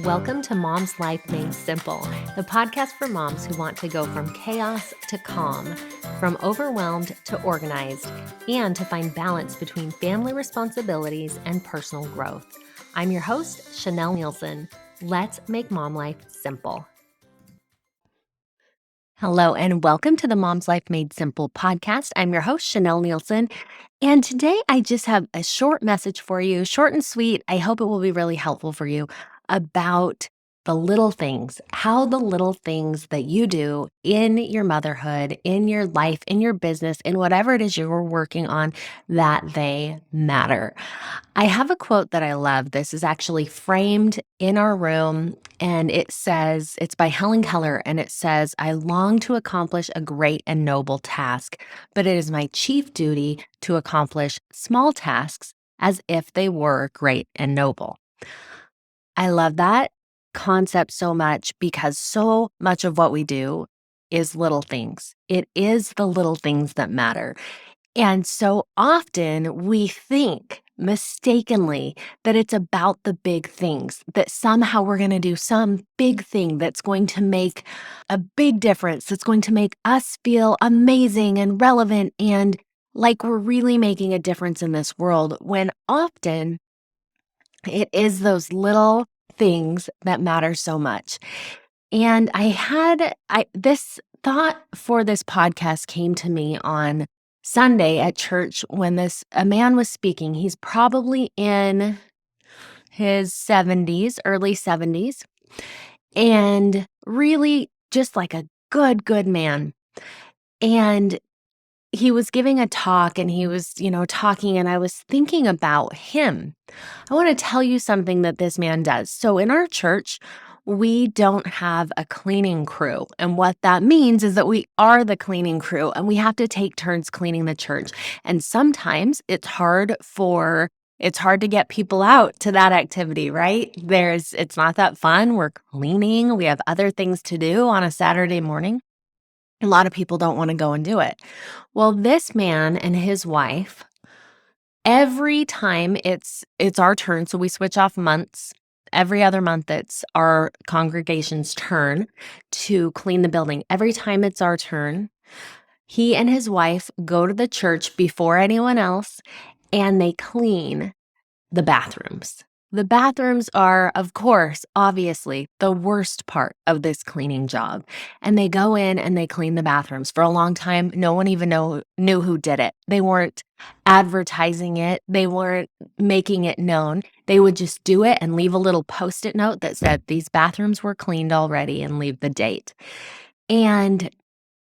Welcome to Mom's Life Made Simple, the podcast for moms who want to go from chaos to calm, from overwhelmed to organized, and to find balance between family responsibilities and personal growth. I'm your host, Chanel Nielsen. Let's make mom life simple. Hello, and welcome to the Mom's Life Made Simple podcast. I'm your host, Chanel Nielsen. And today I just have a short message for you, short and sweet. I hope it will be really helpful for you about the little things, how the little things that you do in your motherhood, in your life, in your business, in whatever it is you're working on, that they matter. I have a quote that I love. This is actually framed in our room, and it says, it's by Helen Keller, and it says, "I long to accomplish a great and noble task, but it is my chief duty to accomplish small tasks as if they were great and noble." I love that concept so much because so much of what we do is little things. It is the little things that matter. And so often we think mistakenly that it's about the big things, that somehow we're going to do some big thing that's going to make a big difference, that's going to make us feel amazing and relevant and like we're really making a difference in this world, when often it is those little things that matter so much. And this thought for this podcast came to me on Sunday at church when a man was speaking. He's probably in his 70s, early 70s, and really just like a good man. And he was giving a talk and he was, talking, and I was thinking about him. I want to tell you something that this man does. So in our church, we don't have a cleaning crew. And what that means is that we are the cleaning crew and we have to take turns cleaning the church. And sometimes it's hard to get people out to that activity, right? It's not that fun. We're cleaning. We have other things to do on a Saturday morning. A lot of people don't want to go and do it. Well, this man and his wife, every time it's our turn, so we switch off months. Every other month, it's our congregation's turn to clean the building. Every time it's our turn, he and his wife go to the church before anyone else, and they clean the bathrooms. The bathrooms are, of course, obviously, the worst part of this cleaning job. And they go in and they clean the bathrooms. For a long time, no one even knew who did it. They weren't advertising it. They weren't making it known. They would just do it and leave a little Post-it note that said, "These bathrooms were cleaned already," and leave the date. And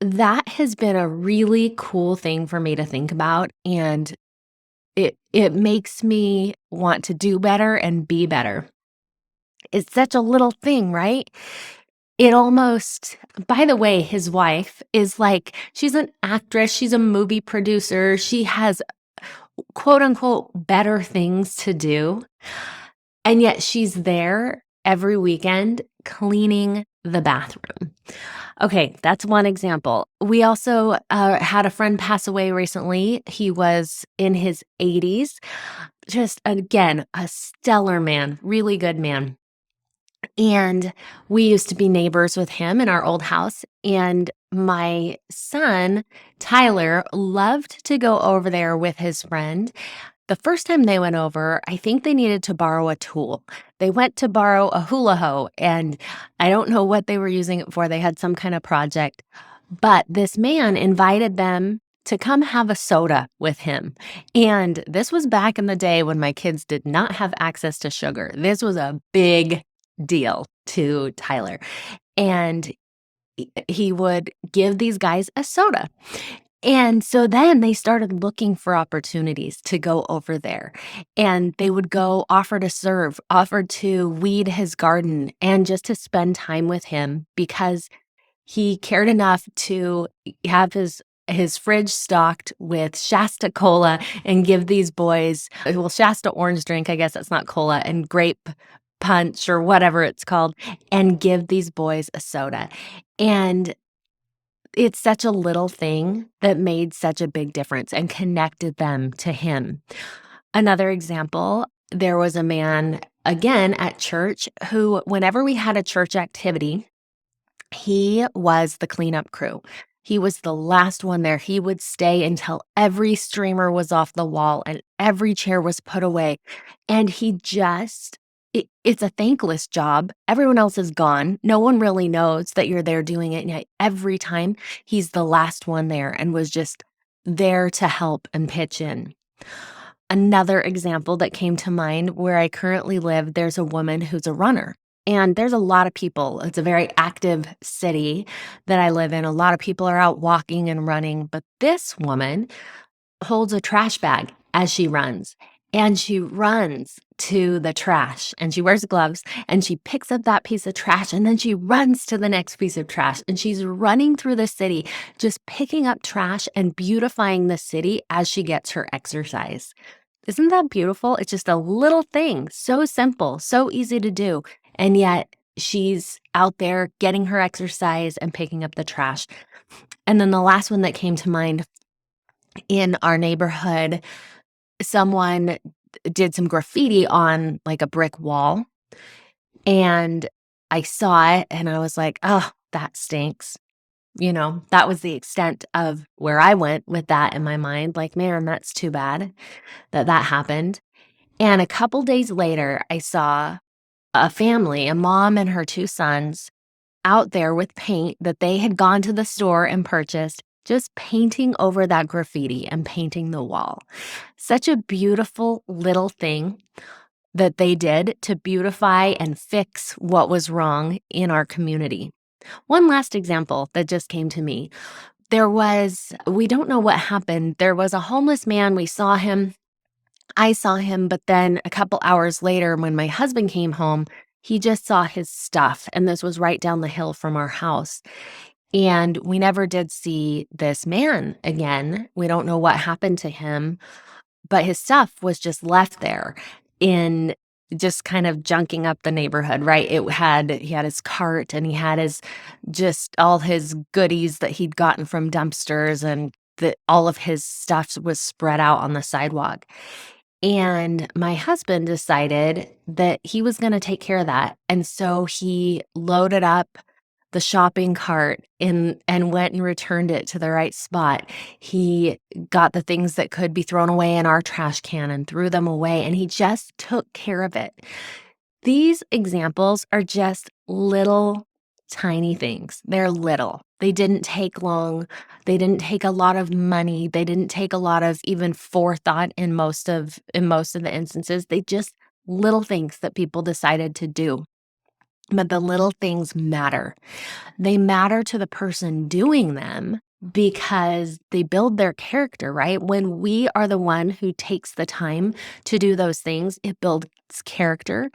that has been a really cool thing for me to think about. And it makes me want to do better and be better. It's such a little thing, right? By the way, his wife is she's an actress, she's a movie producer, she has quote unquote better things to do. And yet she's there every weekend cleaning the bathroom. Okay, that's one example. We also had a friend pass away recently. He was in his 80s. Just, again, a stellar man, really good man. And we used to be neighbors with him in our old house. And my son, Tyler, loved to go over there with his friend. The first time they went over, I think they needed to borrow a tool. They went to borrow a hula hoe, and I don't know what they were using it for. They had some kind of project. But this man invited them to come have a soda with him. And this was back in the day when my kids did not have access to sugar. This was a big deal to Tyler. And he would give these guys a soda. And so then they started looking for opportunities to go over there, and they would go offer to serve, offer to weed his garden, and just to spend time with him because he cared enough to have his fridge stocked with Shasta Cola and give these boys, Shasta orange drink, I guess that's not cola, and grape punch or whatever it's called, and give these boys a soda. And it's such a little thing that made such a big difference and connected them to him. Another example, there was a man again at church, who, whenever we had a church activity, he was the cleanup crew. He was the last one there. He would stay until every streamer was off the wall and every chair was put away. And he just, it's a thankless job. Everyone else is gone. No one really knows that you're there doing it. And yet every time he's the last one there and was just there to help and pitch in. Another example that came to mind, where I currently live, there's a woman who's a runner. And there's a lot of people. It's a very active city that I live in. A lot of people are out walking and running, but this woman holds a trash bag as she runs. And she runs to the trash and she wears gloves and she picks up that piece of trash and then she runs to the next piece of trash. And she's running through the city, just picking up trash and beautifying the city as she gets her exercise. Isn't that beautiful? It's just a little thing, so simple, so easy to do. And yet she's out there getting her exercise and picking up the trash. And then the last one that came to mind, in our neighborhood, someone did some graffiti on like a brick wall. And I saw it and I was like, oh, that stinks. That was the extent of where I went with that in my mind. Like, man, that's too bad that happened. And a couple days later, I saw a family, a mom and her two sons, out there with paint that they had gone to the store and purchased, just painting over that graffiti and painting the wall. Such a beautiful little thing that they did to beautify and fix what was wrong in our community. One last example that just came to me. We don't know what happened. There was a homeless man. We saw him. I saw him, but then a couple hours later, when my husband came home, he just saw his stuff. And this was right down the hill from our house. And we never did see this man again. We don't know what happened to him, but his stuff was just left there in just kind of junking up the neighborhood, right? He had his cart and he had just all his goodies that he'd gotten from dumpsters, and all of his stuff was spread out on the sidewalk. And my husband decided that he was going to take care of that. And so he loaded up the shopping cart and went and returned it to the right spot. He got the things that could be thrown away in our trash can and threw them away, and he just took care of it. These examples are just little tiny things. They're little. They didn't take long. They didn't take a lot of money. They didn't take a lot of even forethought in most of the instances. They just little things that people decided to do. But the little things matter. They matter to the person doing them because they build their character, right? When we are the one who takes the time to do those things, it builds character.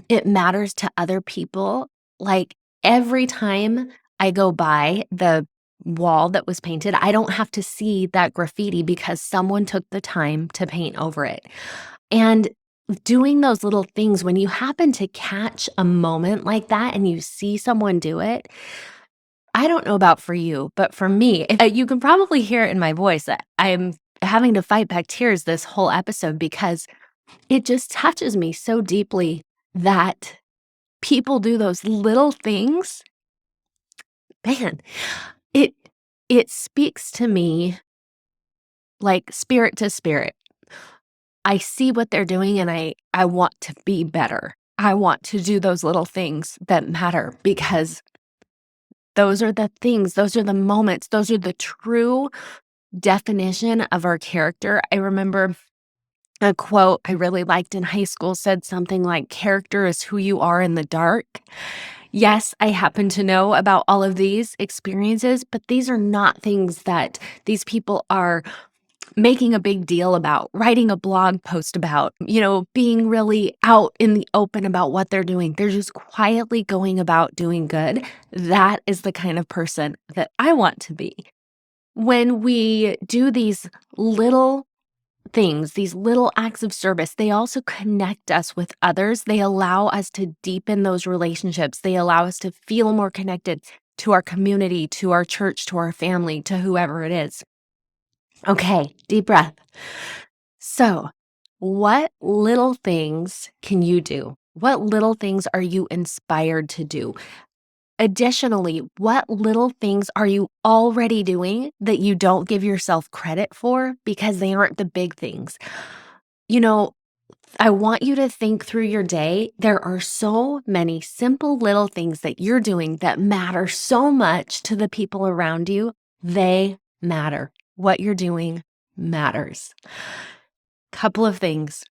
It matters to other people. Like, every time I go by the wall that was painted, I don't have to see that graffiti because someone took the time to paint over it. And doing those little things, when you happen to catch a moment like that and you see someone do it, I don't know about for you, but for me, you can probably hear it in my voice that I'm having to fight back tears this whole episode because it just touches me so deeply that people do those little things. Man, it speaks to me like spirit to spirit. I see what they're doing and I want to be better. I want to do those little things that matter because those are the things, those are the moments, those are the true definition of our character. I remember a quote I really liked in high school said something like, "Character is who you are in the dark." Yes, I happen to know about all of these experiences, but these are not things that these people are making a big deal about, writing a blog post about, being really out in the open about what they're doing. They're just quietly going about doing good. That is the kind of person that I want to be. When we do these little things, these little acts of service, they also connect us with others. They allow us to deepen those relationships. They allow us to feel more connected to our community, to our church, to our family, to whoever it is. Okay, deep breath. So, what little things can you do? What little things are you inspired to do? Additionally, what little things are you already doing that you don't give yourself credit for because they aren't the big things? You know, I want you to think through your day. There are so many simple little things that you're doing that matter so much to the people around you. They matter. What you're doing matters. Couple of things.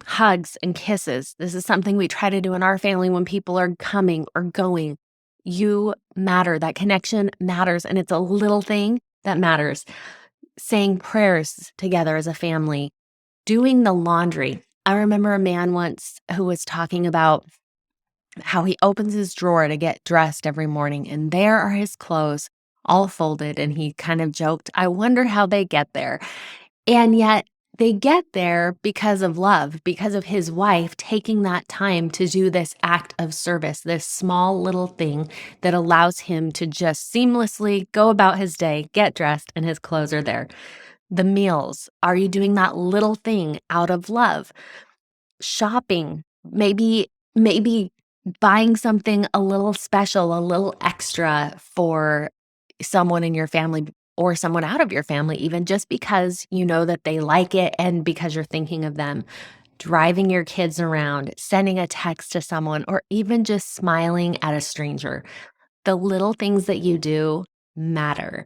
Hugs and kisses. This is something we try to do in our family when people are coming or going. You matter. That connection matters. And it's a little thing that matters. Saying prayers together as a family, doing the laundry. I remember a man once who was talking about how he opens his drawer to get dressed every morning, and there are his clothes all folded. And he kind of joked, I wonder how they get there. And yet they get there because of love, because of his wife taking that time to do this act of service, this small little thing that allows him to just seamlessly go about his day, get dressed, and his clothes are there. The meals, are you doing that little thing out of love? Shopping, maybe buying something a little special, a little extra for someone in your family or someone out of your family, even just because you know that they like it and because you're thinking of them. Driving your kids around, sending a text to someone, or even just smiling at a stranger. The little things that you do matter.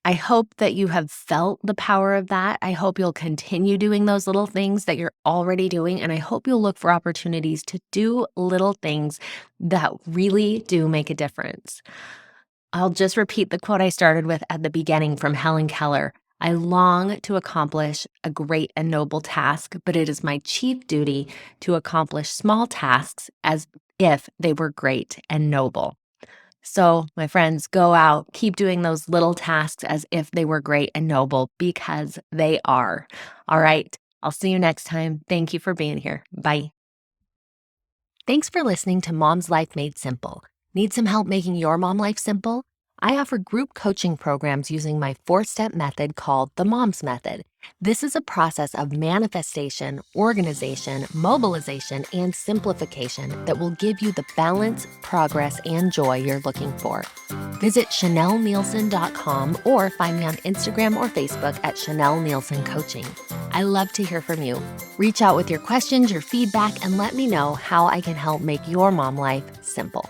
I hope that you have felt the power of that. I hope you'll continue doing those little things that you're already doing. And I hope you'll look for opportunities to do little things that really do make a difference. I'll just repeat the quote I started with at the beginning from Helen Keller. I long to accomplish a great and noble task, but it is my chief duty to accomplish small tasks as if they were great and noble. So, my friends, go out, keep doing those little tasks as if they were great and noble because they are. All right. I'll see you next time. Thank you for being here. Bye. Thanks for listening to Mom's Life Made Simple. Need some help making your mom life simple? I offer group coaching programs using my 4-step method called the Mom's Method. This is a process of manifestation, organization, mobilization, and simplification that will give you the balance, progress, and joy you're looking for. Visit ChanelNielsen.com or find me on Instagram or Facebook at Chanel Nielsen Coaching. I love to hear from you. Reach out with your questions, your feedback, and let me know how I can help make your mom life simple.